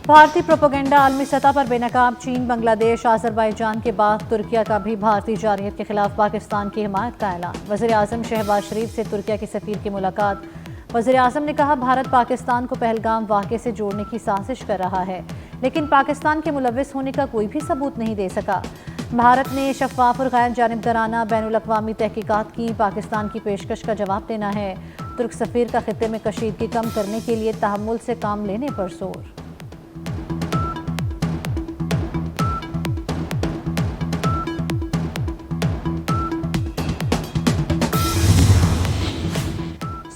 بھارتی پروپیگنڈا عالمی سطح پر بے نقاب۔ چین، بنگلہ دیش، آذربائیجان کے بعد ترکیہ کا بھی بھارتی جارحیت کے خلاف پاکستان کی حمایت کا اعلان۔ وزیر اعظم شہباز شریف سے ترکیہ کے سفیر کی ملاقات۔ وزیر اعظم نے کہا بھارت پاکستان کو پہلگام واقعے سے جوڑنے کی سازش کر رہا ہے، لیکن پاکستان کے ملوث ہونے کا کوئی بھی ثبوت نہیں دے سکا۔ بھارت نے شفاف اور غیر جانبدارانہ بین الاقوامی تحقیقات کی پاکستان کی پیشکش کا جواب دینا ہے۔ ترک سفیر کا خطے میں کشیدگی کم کرنے کے لیے تحمل سے کام لینے پر زور۔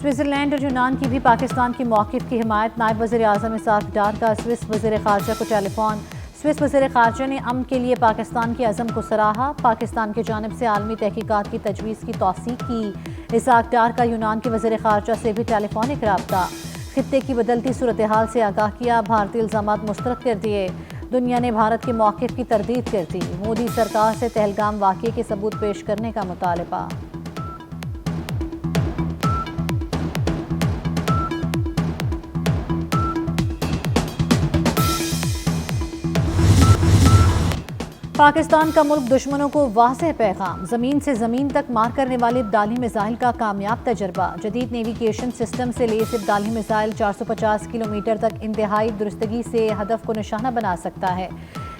سوئٹزرلینڈ اور یونان کی بھی پاکستان کی موقف کی حمایت۔ نائب وزیر اعظم اسحاق ڈار کا سوئس وزیر خارجہ کو ٹیلی فون۔ سوئس وزیر خارجہ نے امن کے لیے پاکستان کے عزم کو سراہا۔ پاکستان کی جانب سے عالمی تحقیقات کی تجویز کی توثیق کی۔ اسحاق ڈار کا یونان کے وزیر خارجہ سے بھی ٹیلی فونک رابطہ۔ خطے کی بدلتی صورتحال سے آگاہ کیا، بھارتی الزامات مسترد کر دیے۔ دنیا نے بھارت کے موقف کی تردید کر دی۔ مودی سرکار سے پہلگام واقعے کے ثبوت پیش کرنے کا مطالبہ۔ پاکستان کا ملک دشمنوں کو واضح پیغام۔ زمین سے زمین تک مار کرنے والے ابدالی میزائل کا کامیاب تجربہ۔ جدید نیویگیشن سسٹم سے لیس ابدالی میزائل 450 کلومیٹر تک انتہائی درستگی سے ہدف کو نشانہ بنا سکتا ہے۔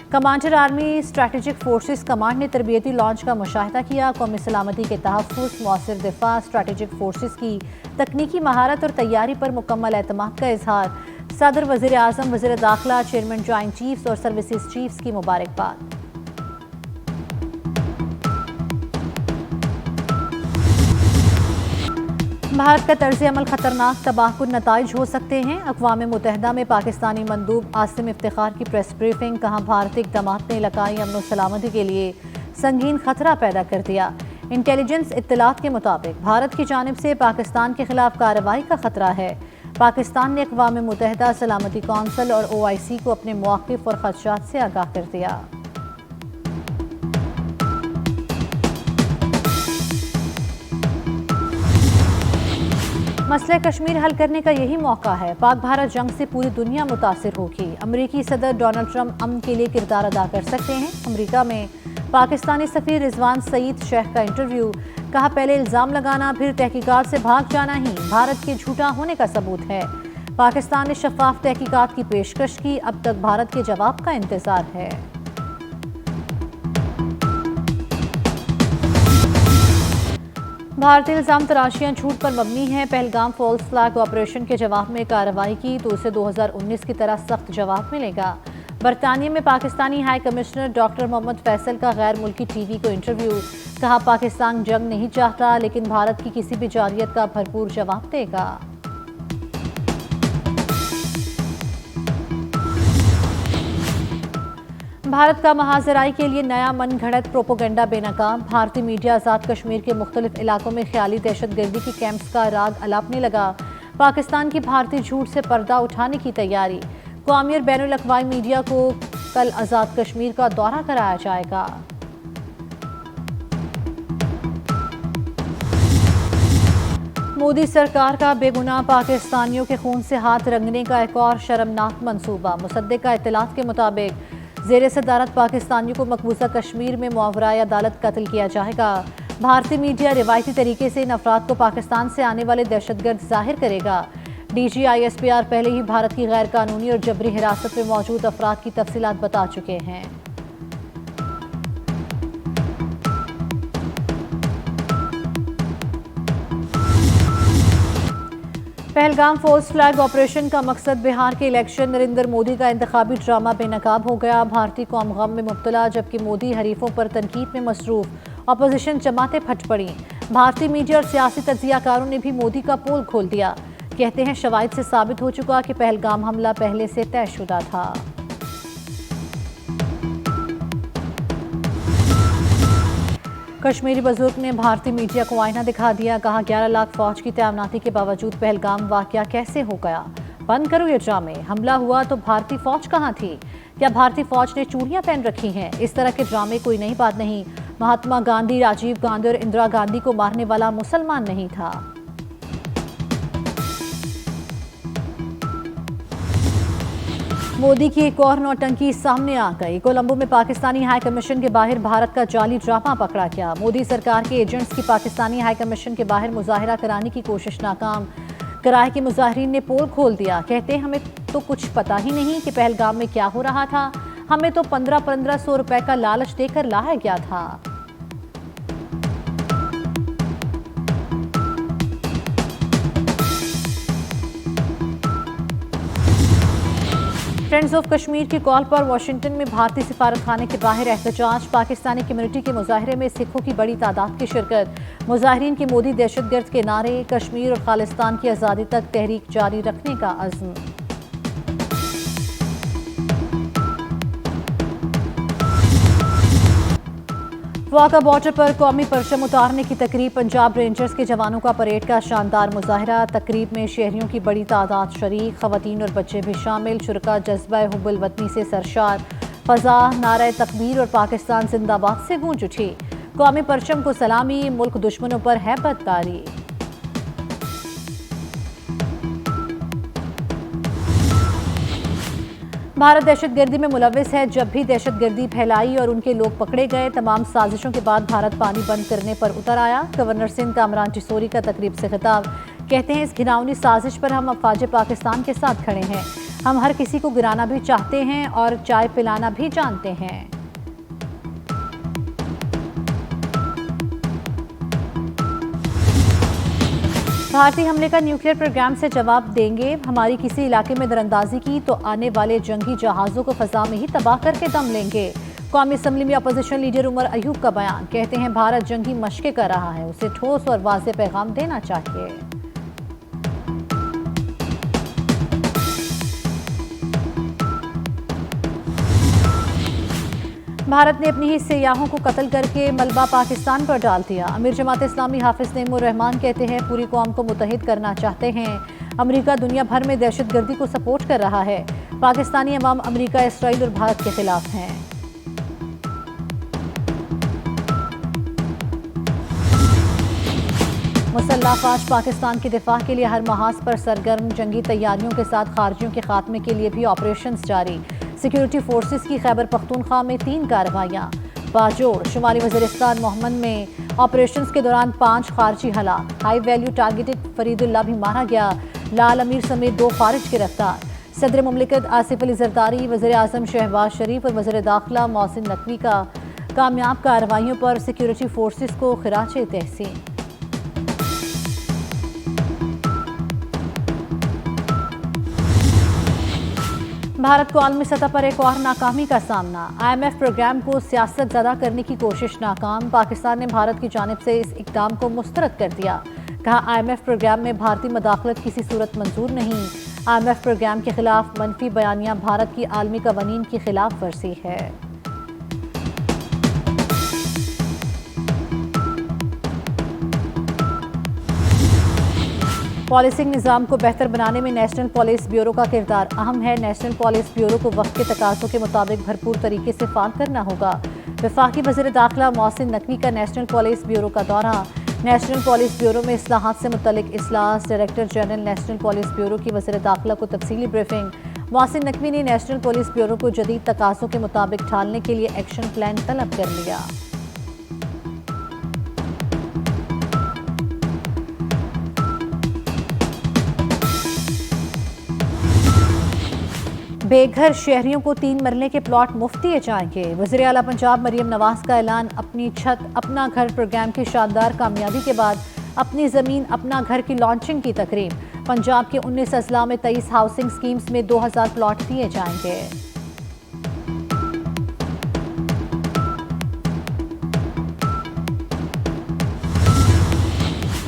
Commander army strategic forces command نے تربیتی لانچ کا مشاہدہ کیا۔ قومی سلامتی کے تحفظ، مؤثر دفاع، اسٹریٹجک فورسز کی تکنیکی مہارت اور تیاری پر مکمل اعتماد کا اظہار۔ صدر، وزیر اعظم، وزیر داخلہ، چیئرمین جوائنٹ چیفز اور سروسز چیفز کی مبارکباد۔ بھارت کا طرز عمل خطرناک تباہ کن نتائج ہو سکتے ہیں۔ اقوام متحدہ میں پاکستانی مندوب عاصم افتخار کی پریس بریفنگ۔ کہاں بھارتی اقدامات نے علاقائی امن و سلامتی کے لیے سنگین خطرہ پیدا کر دیا۔ انٹیلیجنس اطلاعات کے مطابق بھارت کی جانب سے پاکستان کے خلاف کارروائی کا خطرہ ہے۔ پاکستان نے اقوام متحدہ سلامتی کونسل اور OIC کو اپنے مواقف اور خدشات سے آگاہ کر دیا۔ مسئلہ کشمیر حل کرنے کا یہی موقع ہے۔ پاک بھارت جنگ سے پوری دنیا متاثر ہوگی۔ امریکی صدر ڈونلڈ ٹرمپ امن کے لیے کردار ادا کر سکتے ہیں۔ امریکہ میں پاکستانی سفیر رضوان سعید شیخ کا انٹرویو۔ کہا پہلے الزام لگانا پھر تحقیقات سے بھاگ جانا ہی بھارت کے جھوٹا ہونے کا ثبوت ہے۔ پاکستان نے شفاف تحقیقات کی پیشکش کی، اب تک بھارت کے جواب کا انتظار ہے۔ بھارتی الزام تراشیاں جھوٹ پر مبنی ہیں۔ پہلگام فالس فلیگ آپریشن کے جواب میں کارروائی کی تو اسے 2019 کی طرح سخت جواب ملے گا۔ برطانیہ میں پاکستانی ہائی کمشنر ڈاکٹر محمد فیصل کا غیر ملکی ٹی وی کو انٹرویو۔ کہا پاکستان جنگ نہیں چاہتا لیکن بھارت کی کسی بھی جارحیت کا بھرپور جواب دے گا۔ بھارت کا محاذ زرائی کے لیے نیا من گھڑت پروپیگنڈا بے نقاب۔ بھارتی میڈیا آزاد کشمیر کے مختلف علاقوں میں خیالی دہشت گردی کی کیمپس کا راگ الاپنے لگا۔ پاکستان کی بھارتی جھوٹ سے پردہ اٹھانے کی تیاری۔ قومی اور بین الاقوامی میڈیا کو کل آزاد کشمیر کا دورہ کرایا جائے گا۔ مودی سرکار کا بے گناہ پاکستانیوں کے خون سے ہاتھ رنگنے کا ایک اور شرمناک منصوبہ۔ مصدقہ اطلاعات کے مطابق زیر صدارت پاکستانیوں کو مقبوضہ کشمیر میں ماورائے عدالت قتل کیا جائے گا۔ بھارتی میڈیا روایتی طریقے سے ان افراد کو پاکستان سے آنے والے دہشت گرد ظاہر کرے گا۔ DG ISPR پہلے ہی بھارت کی غیر قانونی اور جبری حراست میں موجود افراد کی تفصیلات بتا چکے ہیں۔ پہلگام فالس فلیگ آپریشن کا مقصد بہار کے الیکشن۔ نریندر مودی کا انتخابی ڈرامہ بے نقاب ہو گیا۔ بھارتی قوم غم میں مبتلا جبکہ مودی حریفوں پر تنقید میں مصروف۔ اپوزیشن جماعتیں پھٹ پڑیں۔ بھارتی میڈیا اور سیاسی تجزیہ کاروں نے بھی مودی کا پول کھول دیا۔ کہتے ہیں شواہد سے ثابت ہو چکا کہ پہلگام حملہ پہلے سے طے شدہ تھا۔ کشمیری بزرگ نے بھارتی میڈیا کو آئینہ دکھا دیا۔ کہا 11 لاکھ فوج کی تعیناتی کے باوجود پہلگام واقعہ کیسے ہو گیا؟ بند کرو یہ ڈرامے۔ حملہ ہوا تو بھارتی فوج کہاں تھی؟ کیا بھارتی فوج نے چوڑیاں پہن رکھی ہیں؟ اس طرح کے ڈرامے کوئی نئی بات نہیں۔ مہاتما گاندھی، راجیو گاندھی اور اندرا گاندھی کو مارنے والا مسلمان نہیں تھا۔ मोदी की एक और नौटंकी सामने आ गई। कोलंबो में पाकिस्तानी हाई कमीशन के बाहर भारत का जाली ड्रामा पकड़ा गया। मोदी सरकार के एजेंट्स की पाकिस्तानी हाई कमीशन के बाहर मुजाहिरा कराने की कोशिश नाकाम। कराए के मुजाहिरीन ने पोल खोल दिया। कहते हमें तो कुछ पता ही नहीं कि पहलगाम में क्या हो रहा था। हमें तो 1500 रुपए का लालच देकर लाया गया था। फ्रेंड्स ऑफ कश्मीर की कॉल पर वाशिंगटन में भारतीय सिफारतखाने के बाहर एहतजाज। पाकिस्तानी कम्युनिटी के मुजाहरे में सिखों की बड़ी तादाद की शिरकत। मुजाहिरीन की मोदी दहशतगर्द के नारे, कश्मीर और खालिस्तान की आज़ादी तक तहरीक जारी रखने का अज़्म। वाघा बॉर्डर पर कौमी परचम उतारने की तकरीब। पंजाब रेंजर्स के जवानों का परेड का शानदार मुजाहरा। तकरीब में शहरियों की बड़ी तादाद शरीक, खवातीन और बच्चे भी शामिल। शुरका जज्बा हुब्बुल वतनी से सरशार। फजा नारे तकबीर और पाकिस्तान जिंदाबाद से गूंज उठी। कौमी परचम को सलामी, मुल्क दुश्मनों पर है बदकारी। भारत दहशतगर्दी में मुलविस है। जब भी दहशतगर्दी फैलाई और उनके लोग पकड़े गए, तमाम साजिशों के बाद भारत पानी बंद करने पर उतर आया। गवर्नर सिंध कामरान चिसोरी का तकरीब से खिताब। कहते हैं इस घिनौनी साजिश पर हम अफवाज पाकिस्तान के साथ खड़े हैं। हम हर किसी को गिराना भी चाहते हैं और चाय पिलाना भी जानते हैं। भारतीय हमले का न्यूक्लियर प्रोग्राम से जवाब देंगे। हमारी किसी इलाके में दरअंदाजी की तो आने वाले जंगी जहाज़ों को फजा में ही तबाह करके दम लेंगे। कौमी असम्बली में अपोजिशन लीडर उमर अयूब का बयान। कहते हैं भारत जंगी मशक़ें कर रहा है, उसे ठोस और वाज़ेह पैगाम देना चाहिए। भारत ने अपनी ही सयाहों को कत्ल करके मलबा पाकिस्तान पर डाल दिया। अमीर जमात इस्लामी हाफिज नईमुर रहमान कहते हैं पूरी कौम को मुत्तहिद करना चाहते हैं। अमेरिका दुनिया भर में दहशतगर्दी को सपोर्ट कर रहा है। पाकिस्तानी अवाम अमेरिका, इसराइल और भारत के खिलाफ हैं। मुसल्लह अफवाज पाकिस्तान के दिफा के लिए हर महाज पर सरगर्म। जंगी तैयारियों के साथ खारजियों के खात्मे के लिए भी ऑपरेशंस जारी। सिक्योरिटी फोर्सेस की खैबर पख्तूनख्वा में 3 कार्रवाइयाँ। बाजोड़ शुमाली वज़ीरिस्तान मोहम्मद में ऑपरेशंस के दौरान 5 खारजी हलाक। हाई वैल्यू टारगेटेड फरीदुल्लाह भी मारा गया। लाल अमीर समेत 2 खारिज गिरफ्तार। सदर मुमलिकत आसिफ अली जरदारी, वज़ीर आज़म शहबाज शरीफ और वज़ीर दाखिला मोहसिन नकवी का कामयाब कार्रवाइयों पर सिक्योरिटी फोर्सेस को खिराज तहसीन। भारत को आलमी सतह पर एक और नाकामी का सामना। IMF प्रोग्राम को सियासत ज़दा करने की कोशिश नाकाम। पाकिस्तान ने भारत की जानिब से इस इक़दाम को मुस्तरद कर दिया। कहा IMF प्रोग्राम में भारतीय मदाखलत किसी सूरत मंजूर नहीं। IMF प्रोग्राम के खिलाफ मनफी बयानियाँ भारत की आलमी कवानीन की खिलाफ वर्जी है। पॉलिसिंग निज़ाम को बेहतर बनाने में नेशनल पॉलिस ब्यूरो का किरदार अहम है। नेशनल पॉलिस ब्यूरो को वक्त के तकाज़ों के मुताबिक भरपूर तरीके से फ़ाल करना होगा। वफाकी वज़ीर दाखिला मोहसिन नकवी का नेशनल पॉलिस ब्यूरो का दौरा। नेशनल पॉलिस ब्यूरो में इस्लाहात से मुतल्लिक इजलास। Director general national police bureau की वज़ीर दाखिला को तफसीली ब्रीफिंग। मोहसिन नकवी ने नेशनल पॉलिस ब्यूरो को जदीद तकाज़ों के मुताबिक ढालने के लिए एक्शन प्लान तलब कर लिया। बेघर शहरियों को 3 मरले के प्लॉट मुफ्त दिए जाएंगे। वज़ीर आला पंजाब मरियम नवाज का ऐलान। अपनी छत अपना घर प्रोग्राम की शानदार कामयाबी के बाद अपनी ज़मीन अपना घर की लॉन्चिंग की तकरीब। पंजाब के 19 अजला में 23 हाउसिंग स्कीम्स में 2000 प्लॉट दिए जाएंगे।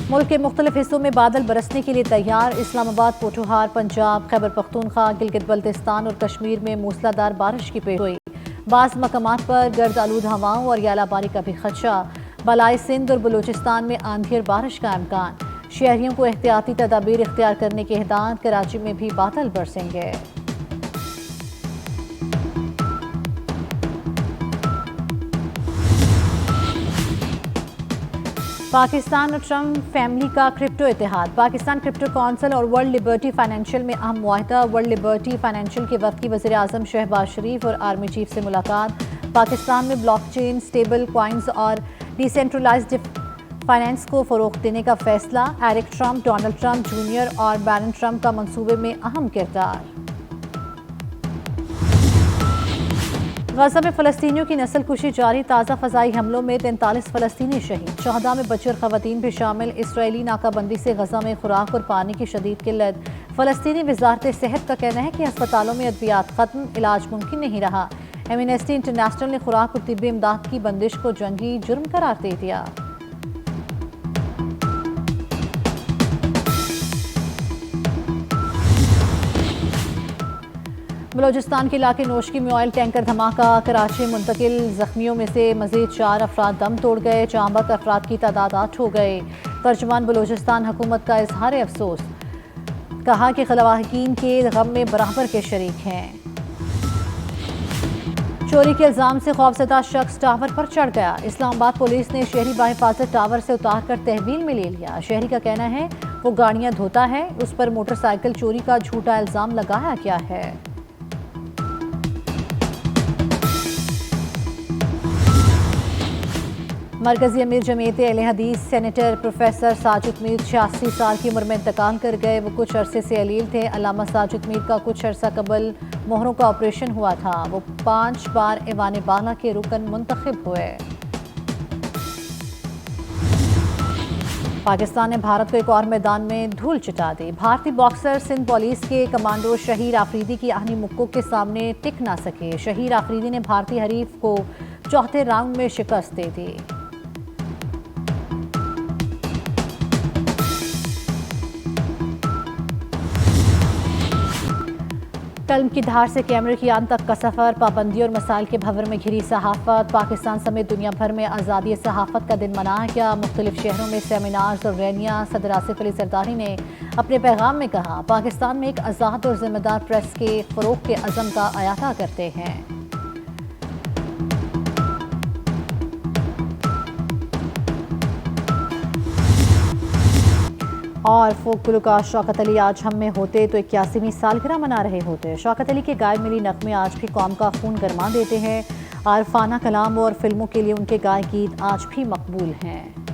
मुल्क के मुख्तलिफ हिस्सों में बादल बरसने के लिए तैयार। इस्लामाबाद, पोठोहार, पंजाब, खैबर पख्तूनख्वा, गिलगित बल्तिस्तान और कश्मीर में मूसलाधार बारिश की पेशगोई। बाज़ मकामात पर गर्द आलूद हवाओं और यालाबारी का भी खदशा। बलाई सिंध और बलूचिस्तान में आंधी और बारिश का इम्कान। शहरियों को एहतियाती तदाबीर इख्तियार करने की हिदायत। कराची में भी बादल बरसेंगे। पाकिस्तान और ट्रम्प फैमिली का क्रिप्टो इतिहाद। पाकिस्तान क्रिप्टो काउंसिल और वर्ल्ड लिबर्टी फाइनेंशियल में अहम मुआहदा। वर्ल्ड लिबर्टी फाइनेंशियल के वक्त की वज़ीर आज़म शहबाज शरीफ और आर्मी चीफ से मुलाकात। पाकिस्तान में ब्लॉकचेन, स्टेबल कॉइन्स और डिसेंट्रलाइज्ड फाइनेंस को फ़रोग़ देने का फैसला। Eric Trump, Donald Trump Junior और बैरन ट्रम्प का मंसूबे में अहम किरदार। गजा में फ़लस्तीनियों की नस्ल कुशी जारी। ताज़ा फ़ज़ाई हमलों में 43 फ़लस्तीनी शहीद। शहदा में बच्चे और ख़वातीन भी शामिल। इसराइली नाकाबंदी से गजा में खुराक और पानी की शदीद किल्लत। फ़लस्तीनी वज़ारत सेहत का कहना है कि अस्पतालों में अद्वियात ख़त्म, इलाज मुमकिन नहीं रहा। एमनेस्टी इंटरनेशनल ने खुराक और तिब्बी इमदाद की बंदिश को जंगी जुर्म करार दे दिया। बलोचिस्तान के इलाके नोशकी में ऑयल टैंकर धमाका। कराची मुंतकिल जख्मियों में से मजीद 4 अफराद दम तोड़ गए। जांबाक अफराद की तादाद 8 हो गए। तर्जुमान बलोचिस्तान हुकूमत का इजहार अफसोस, कहा कि खलवाहीन के गम में बराबर के शरीक हैं। चोरी के इल्जाम से खौफजदा शख्स टावर पर चढ़ गया। इस्लामाबाद पुलिस ने शहरी बाहिफाजत टावर से उतार कर तहवील में ले लिया। शहरी का कहना है वो गाड़ियां धोता है, उस पर मोटरसाइकिल चोरी का झूठा इल्जाम लगाया गया है। मरकजी अमीर जमीयत अहले हदीस सेनेटर प्रोफेसर साजिद मीर 86 साल की उम्र में इंतकाल कर गए। वो कुछ अरसे से अलील थे। अल्लामा साजिद मीर का कुछ अरसा कबल मोहरों का ऑपरेशन हुआ था। वो 5 बार ऐवान बाला के रुकन मुंतखब हुए। पाकिस्तान ने भारत को एक और मैदान में धूल चिटा दी। भारतीय बॉक्सर सिंध पुलिस के कमांडो शहीर आफरीदी की आहनी मुक्कों के सामने टिक ना सके। शहीर आफरीदी ने भारतीय हरीफ को चौथे राउंड में शिकस्त दे दी। कलम की धार से कैमरे की आन तक का सफ़र। पाबंदी और मसाइल के भंवर में घिरी सहाफ़त। पाकिस्तान समेत दुनिया भर में आज़ादी सहाफ़त का दिन मनाया गया। मुख्तलिफ शहरों में सेमिनार्स और रैलियाँ। सदर आसिफ अली ज़रदारी ने अपने पैगाम में कहा, पाकिस्तान में एक आज़ाद और ज़िम्मेदार प्रेस के फ़रोग़ के अज़म का अयादा करते हैं। और फोक गुलकार शौकत अली आज हम में होते तो 81वीं सालगिरह मना रहे होते। शौकत अली के गाए मिली नग़मे आज भी कौम का खून गरमा देते हैं। आरफाना कलाम और फिल्मों के लिए उनके गाए गीत आज भी मकबूल हैं।